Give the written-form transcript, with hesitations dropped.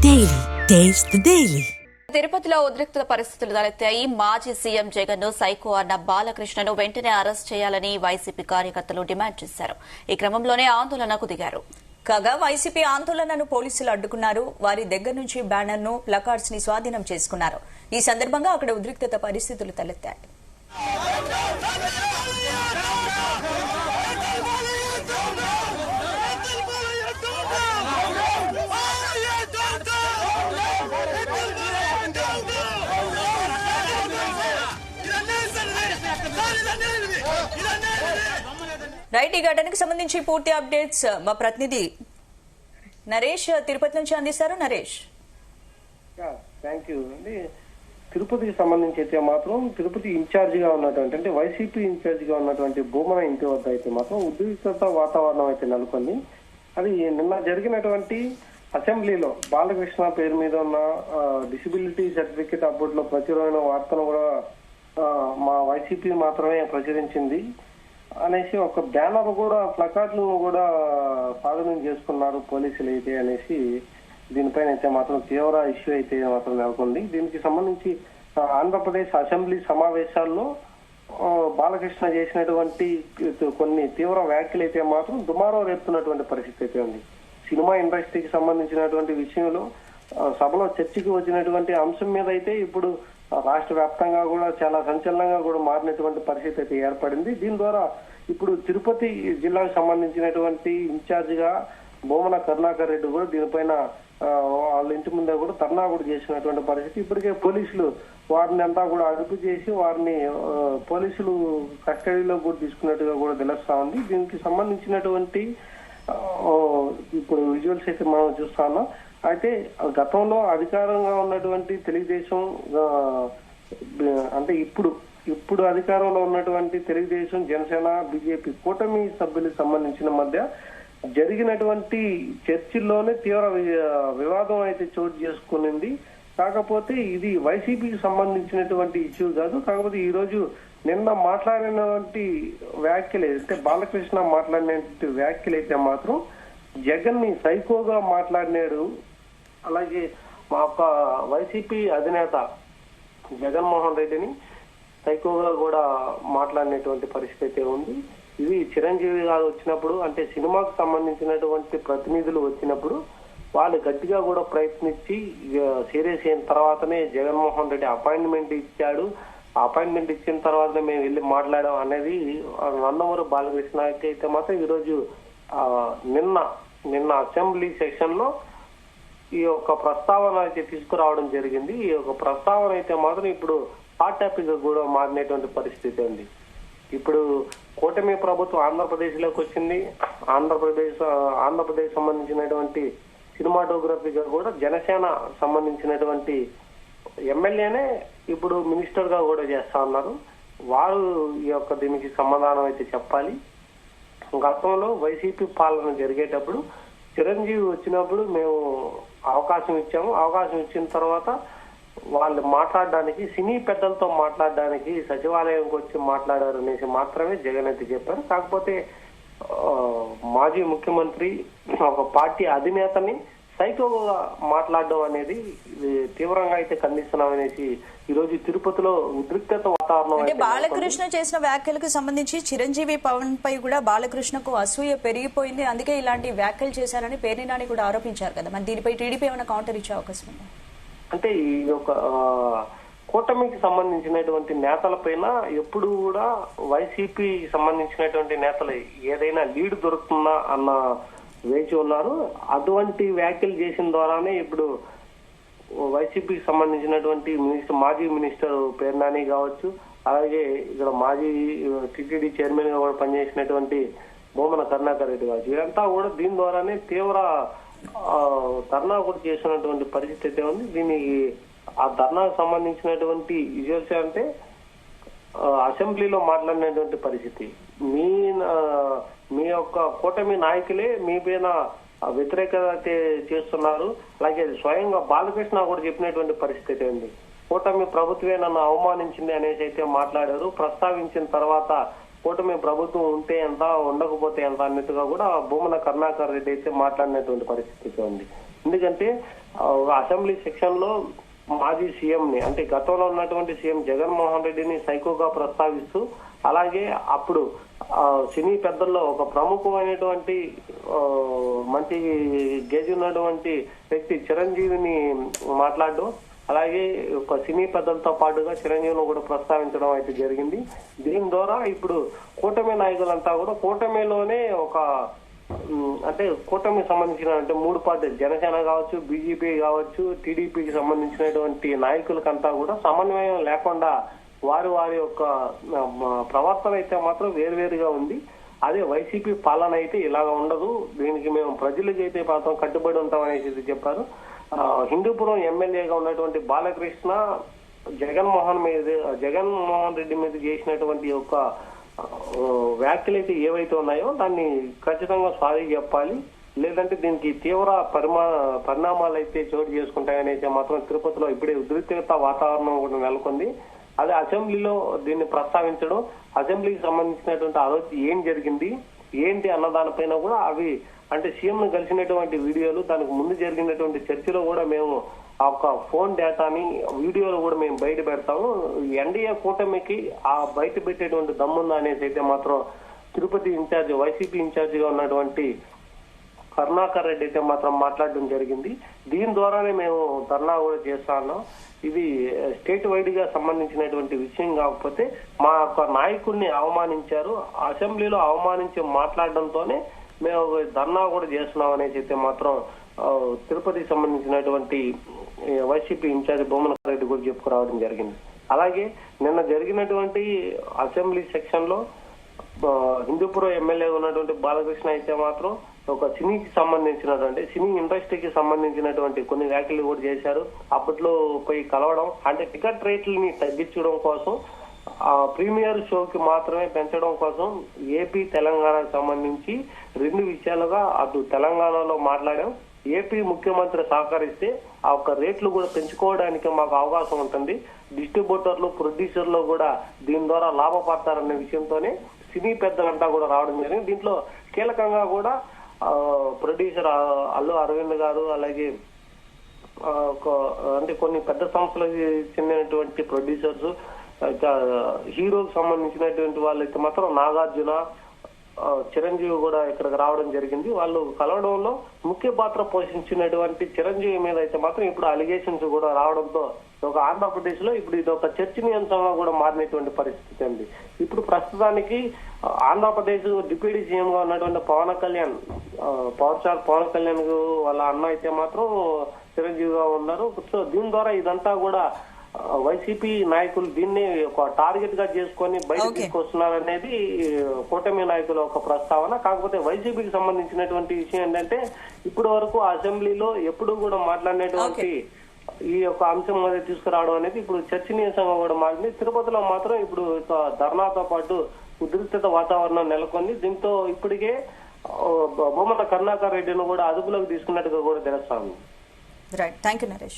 Daily. Taste the Daily. తిరుపతిలో ఉద్రిక్త పరిస్థితులు తలెత్తాయి. మాజీ సీఎం జగన్ ను సైకో అన్న బాలకృష్ణను వెంటనే అరెస్ట్ చేయాలని వైసీపీ కార్యకర్తలు డిమాండ్ చేశారు. ఈ క్రమంలోనే ఆందోళనకు దిగారు. కాగా వైసీపీ ఆందోళనను పోలీసులు అడ్డుకున్నారు. వారి దగ్గర నుంచి బ్యానర్ ను ప్లకార్డ్స్ ని స్వాధీనం చేసుకున్నారు. ఈ సందర్భంగా అక్కడ ఉద్రిక్తత పరిస్థితులు తలెత్తాయి. రైట్, ఈ ఘటనకు సంబంధించి పూర్తి అప్డేట్స్ మా ప్రతినిధి నరేష్ తిరుపతి నుంచి అందిస్తారు. నరేష్, థ్యాంక్ యూ అండి. తిరుపతికి సంబంధించి అయితే మాత్రం తిరుపతి ఇన్ఛార్జ్ గా ఉన్నటువంటి అంటే వైసీపీ ఇన్ఛార్జ్ గా ఉన్నటువంటి భూమన ఇంటి వద్ద అయితే మాత్రం ఉద్రిక్తత వాతావరణం అయితే నెలకొంది. అది నిన్న జరిగినటువంటి అసెంబ్లీలో బాలకృష్ణ పేరు మీద ఉన్న డిసబిలిటీ సర్టిఫికేట్ అప్డేట్ లో ప్రచురమైన వార్తను కూడా మా వైసీపీ మాత్రమే ప్రచురించింది అనేసి ఒక బ్యానర్ కూడా ప్లకార్డులను కూడా స్వాధీనం చేసుకున్నారు పోలీసులు అయితే అనేసి దీనిపైన అయితే మాత్రం తీవ్ర ఇష్యూ అయితే మాత్రం నెలకొంది. దీనికి సంబంధించి ఆంధ్రప్రదేశ్ అసెంబ్లీ సమావేశాల్లో బాలకృష్ణ చేసినటువంటి కొన్ని తీవ్ర వ్యాఖ్యలు అయితే మాత్రం దుమారం రేపుతున్నటువంటి పరిస్థితి అయితే ఉంది. సినిమా ఇండస్ట్రీకి సంబంధించినటువంటి విషయంలో సభలో చర్చకు వచ్చినటువంటి అంశం మీద అయితే ఇప్పుడు రాష్ట్ర వ్యాప్తంగా కూడా చాలా సంచలనంగా కూడా మారినటువంటి పరిస్థితి అయితే ఏర్పడింది. దీని ద్వారా ఇప్పుడు తిరుపతి జిల్లాకు సంబంధించినటువంటి ఇన్ఛార్జ్ గా భూమన కరుణాకర్ రెడ్డి కూడా దీనిపైన వాళ్ళ ఇంటి ముందే కూడా ధర్నా కూడా చేసినటువంటి పరిస్థితి. ఇప్పటికే పోలీసులు వారిని అంతా కూడా అదుపు చేసి వారిని పోలీసులు కస్టడీలో కూడా తీసుకున్నట్టుగా కూడా తెలుస్తా ఉంది. దీనికి సంబంధించినటువంటి ఇప్పుడు విజువల్స్ అయితే మనం చూస్తా ఉన్నాం. అయితే గతంలో అధికారంగా ఉన్నటువంటి తెలుగుదేశం అంటే ఇప్పుడు అధికారంలో ఉన్నటువంటి తెలుగుదేశం, జనసేన, బీజేపీ కూటమి సభ్యులకు సంబంధించిన మధ్య జరిగినటువంటి చర్చల్లోనే తీవ్ర వివాదం అయితే చోటు చేసుకునింది. కాకపోతే ఇది వైసీపీకి సంబంధించినటువంటి ఇష్యూ కాదు. కాకపోతే ఈ రోజు నిన్న మాట్లాడినటువంటి వ్యాఖ్యలు అంటే బాలకృష్ణ మాట్లాడినటువంటి వ్యాఖ్యలు అయితే మాత్రం జగన్ ని సైకోగా మాట్లాడినాడు. అలాగే మా వైసీపీ అధినేత జగన్మోహన్ రెడ్డిని సైకోగా కూడా మాట్లాడినటువంటి పరిస్థితి అయితే ఉంది. ఇది చిరంజీవి గారు వచ్చినప్పుడు అంటే సినిమాకు సంబంధించినటువంటి ప్రతినిధులు వచ్చినప్పుడు వాళ్ళు గట్టిగా కూడా ప్రయత్నించి సీరియస్ అయిన తర్వాతనే జగన్మోహన్ రెడ్డి అపాయింట్మెంట్ ఇచ్చాడు. అపాయింట్మెంట్ ఇచ్చిన తర్వాత మేము వెళ్ళి మాట్లాడాం అనేది నందమూరి బాలకృష్ణకి అయితే మాత్రం ఈరోజు నిన్న అసెంబ్లీ సెషన్ లో ఈ యొక్క ప్రస్తావన అయితే తీసుకురావడం జరిగింది. ఈ యొక్క ప్రస్తావన అయితే మాత్రం ఇప్పుడు హాట్ టాపిక్ కూడా మారినటువంటి పరిస్థితి ఉంది. ఇప్పుడు కూటమి ప్రభుత్వం ఆంధ్రప్రదేశ్ లోకి వచ్చింది. ఆంధ్రప్రదేశ్ సంబంధించినటువంటి సినిమాటోగ్రఫీగా కూడా జనసేన సంబంధించినటువంటి ఎమ్మెల్యేనే ఇప్పుడు మినిస్టర్ గా కూడా చేస్తా ఉన్నారు. వారు ఈ యొక్క దీనికి సమాధానం అయితే చెప్పాలి. గతంలో వైసీపీ పాలన జరిగేటప్పుడు చిరంజీవి వచ్చినప్పుడు మేము అవకాశం ఇచ్చాము. అవకాశం ఇచ్చిన తర్వాత వాళ్ళు మాట్లాడడానికి సినీ పెద్దలతో మాట్లాడడానికి సచివాలయంకి వచ్చి మాట్లాడారు అనేసి మాత్రమే జగన్ అయితే చెప్పారు. కాకపోతే మాజీ ముఖ్యమంత్రి ఒక పార్టీ అధినేతని సైకోగా మాట్లాడడం అనేది తీవ్రంగా అయితే ఖండిస్తున్నామనేసి ఈ రోజు తిరుపతిలో ఉద్రిక్తత వాతావరణం అంటే బాలకృష్ణ చేసిన వ్యాఖ్యలకు సంబంధించి చిరంజీవి పవన్ పై కూడా బాలకృష్ణకు అసూయ పెరిగిపోయింది, అందుకే ఇలాంటి వ్యాఖ్యలు చేశారని పేర్ని నాని కూడా ఆరోపించారు కదా. మరి దీనిపై టీడీపీ ఏమైనా కౌంటర్ ఇచ్చే అవకాశం ఉందా? అంటే ఈ యొక్క కూటమికి సంబంధించినటువంటి నేతల పైన ఎప్పుడు కూడా వైసీపీ సంబంధించినటువంటి నేతలు ఏదైనా లీడ్ దొరుకుతుందా అన్న వేచి ఉన్నారు. అటువంటి వ్యాఖ్యలు చేసిన ద్వారానే ఇప్పుడు వైసీపీకి సంబంధించినటువంటి మాజీ మినిస్టర్ పేర్ని నాని కావచ్చు, అలాగే ఇక్కడ మాజీ టీటీడీ చైర్మన్ గా కూడా పనిచేసినటువంటి భూమన కరుణాకర్ రెడ్డి కావచ్చు, ఇదంతా కూడా దీని ద్వారానే తీవ్ర ధర్నా కూడా చేసినటువంటి పరిస్థితి అయితే ఉంది. దీనికి ఆ ధర్నాకు సంబంధించినటువంటి విజువల్స్ అంటే అసెంబ్లీలో మాట్లాడినటువంటి పరిస్థితి. మీ యొక్క కూటమి నాయకులే మీ పైన వ్యతిరేకత చేస్తున్నారు. అలాగే స్వయంగా బాలకృష్ణ కూడా చెప్పినటువంటి పరిస్థితి ఉంది. కూటమి ప్రభుత్వమే నన్ను అవమానించింది అనేసి అయితే మాట్లాడారు. ప్రస్తావించిన తర్వాత కూటమి ప్రభుత్వం ఉంటే ఎంత ఉండకపోతే ఎంత అన్నట్టుగా కూడా భూమన కరుణాకర్ రెడ్డి అయితే మాట్లాడినటువంటి పరిస్థితి ఉంది. ఎందుకంటే అసెంబ్లీ సెక్షన్ లో మాజీ సీఎం ని అంటే గతంలో ఉన్నటువంటి సీఎం జగన్మోహన్ రెడ్డిని సైకోగా ప్రస్తావిస్తూ, అలాగే అప్పుడు సినీ పెద్దల్లో ఒక ప్రముఖమైనటువంటి మంచి గేజ్ ఉన్నటువంటి వ్యక్తి చిరంజీవిని మాట్లాడడం, అలాగే ఒక సినీ పెద్దలతో పాటుగా చిరంజీవిని కూడా ప్రస్తావించడం అయితే జరిగింది. దీని ద్వారా ఇప్పుడు కూటమి నాయకులంతా కూడా కూటమిలోనే ఒక అంటే కూటమికి సంబంధించిన అంటే 3 పార్టీలు జనసేన కావచ్చు, బీజేపీ కావచ్చు, టీడీపీకి సంబంధించినటువంటి నాయకులకంతా కూడా సమన్వయం లేకుండా వారి యొక్క ప్రవర్తన అయితే మాత్రం వేరువేరుగా ఉంది. అదే వైసీపీ పాలన అయితే ఇలాగ ఉండదు, దీనికి మేము ప్రజలకి అయితే మాత్రం కట్టుబడి ఉంటామనేసి చెప్పారు. హిందూపురం ఎమ్మెల్యేగా ఉన్నటువంటి బాలకృష్ణ జగన్మోహన్ రెడ్డి మీద చేసినటువంటి యొక్క వ్యాఖ్యలు అయితే ఏవైతే ఉన్నాయో దాన్ని ఖచ్చితంగా సారీ చెప్పాలి, లేదంటే దీనికి తీవ్ర పరిణామాలు అయితే చోటు చేసుకుంటాయనైతే మాత్రం తిరుపతిలో ఇప్పుడే ఉద్రిక్తత వాతావరణం కూడా నెలకొంది. అదే అసెంబ్లీలో దీన్ని ప్రస్తావించడం, అసెంబ్లీకి సంబంధించినటువంటి ఆలోచన ఏం జరిగింది ఏంటి అన్న దానిపైన కూడా అవి అంటే సీఎం ను కలిసినటువంటి వీడియోలు, దానికి ముందు జరిగినటువంటి చర్చలో కూడా మేము ఆ ఫోన్ డేటాని వీడియోలు కూడా మేము బయట పెడతాము. ఎన్డీఏ కూటమికి ఆ బయట పెట్టేటువంటి దమ్ముందా అనేసి అయితే మాత్రం తిరుపతి ఇన్ఛార్జ్ వైసీపీ ఇన్ఛార్జ్ గా ఉన్నటువంటి కరుణాకర్ రెడ్డి అయితే మాత్రం మాట్లాడడం జరిగింది. దీని ద్వారానే మేము ధర్నా కూడా చేస్తా ఉన్నాం. ఇది స్టేట్ వైడ్ గా సంబంధించినటువంటి విషయం కాకపోతే మా యొక్క నాయకుడిని అవమానించారు, అసెంబ్లీలో అవమానించి మాట్లాడడంతోనే మేము ధర్నా కూడా చేస్తున్నాం అనేసి అయితే మాత్రం తిరుపతికి సంబంధించినటువంటి వైసీపీ ఇన్ఛార్జ్ భూమన రెడ్డి కూడా చెప్పుకురావడం జరిగింది. అలాగే నిన్న జరిగినటువంటి అసెంబ్లీ సెక్షన్ లో హిందూపురం ఎమ్మెల్యే ఉన్నటువంటి బాలకృష్ణ అయితే మాత్రం ఒక సినీకి సంబంధించినటువంటి సినీ ఇండస్ట్రీకి సంబంధించినటువంటి కొన్ని వ్యాఖ్యలు కూడా చేశారు. అప్పట్లో పోయి కలవడం అంటే టికెట్ రేట్లని తగ్గించడం కోసం, ప్రీమియర్ షోకి మాత్రమే పెంచడం కోసం ఏపీ తెలంగాణకు సంబంధించి 2 విషయాలుగా అటు తెలంగాణలో మాట్లాడాం. ఏపీ ముఖ్యమంత్రి సహకరిస్తే ఆ యొక్క రేట్లు కూడా పెంచుకోవడానికి మాకు అవకాశం ఉంటుంది, డిస్ట్రిబ్యూటర్లు ప్రొడ్యూసర్లు కూడా దీని ద్వారా లాభపడతారనే విషయంతోనే సినీ పెద్దలంతా కూడా రావడం జరిగింది. దీంట్లో కీలకంగా కూడా ప్రొడ్యూసర్ అల్లు అరవింద్ గారు, అలాగే అంటే కొన్ని పెద్ద సంస్థలకు చెందినటువంటి ప్రొడ్యూసర్స్, హీరోకి సంబంధించినటువంటి వాళ్ళైతే మాత్రం నాగార్జున, చిరంజీవి కూడా ఇక్కడికి రావడం జరిగింది. వాళ్ళు కలవడంలో ముఖ్య పాత్ర పోషించినటువంటి చిరంజీవి మీద అయితే మాత్రం ఇప్పుడు అలిగేషన్స్ కూడా రావడంతో ఒక ఆంధ్రప్రదేశ్ లో ఇప్పుడు ఇది ఒక చర్చనీయాంశంగా కూడా మారినటువంటి పరిస్థితి ఉంది. ఇప్పుడు ప్రస్తుతానికి ఆంధ్రప్రదేశ్ డిప్యూటీ సీఎం గా ఉన్నటువంటి పవన్ కళ్యాణ్, పవర్ స్టార్ పవన్ కళ్యాణ్ వాళ్ళ అన్న అయితే మాత్రం చిరంజీవిగా ఉన్నారు. సో దీని ద్వారా ఇదంతా కూడా వైసీపీ నాయకులు దీన్ని ఒక టార్గెట్ గా చేసుకొని బయట తీసుకొస్తున్నారనేది కూటమి నాయకుల ఒక ప్రస్తావన. కాకపోతే వైసీపీకి సంబంధించినటువంటి విషయం ఏంటంటే ఇప్పటి వరకు అసెంబ్లీలో ఎప్పుడు కూడా మాట్లాడినటువంటి ఈ యొక్క అంశం మీద తీసుకురావడం అనేది ఇప్పుడు చర్చనీయాంశంగా కూడా మారింది. తిరుపతిలో మాత్రం ఇప్పుడు ధర్నాతో పాటు ఉద్రిక్తత వాతావరణం నెలకొంది. దీంతో ఇప్పటికే భూమన కరుణాకర్ రెడ్డిని కూడా అదుపులోకి తీసుకున్నట్టుగా కూడా తెలుస్తా ఉంది. Right, thank you Naresh.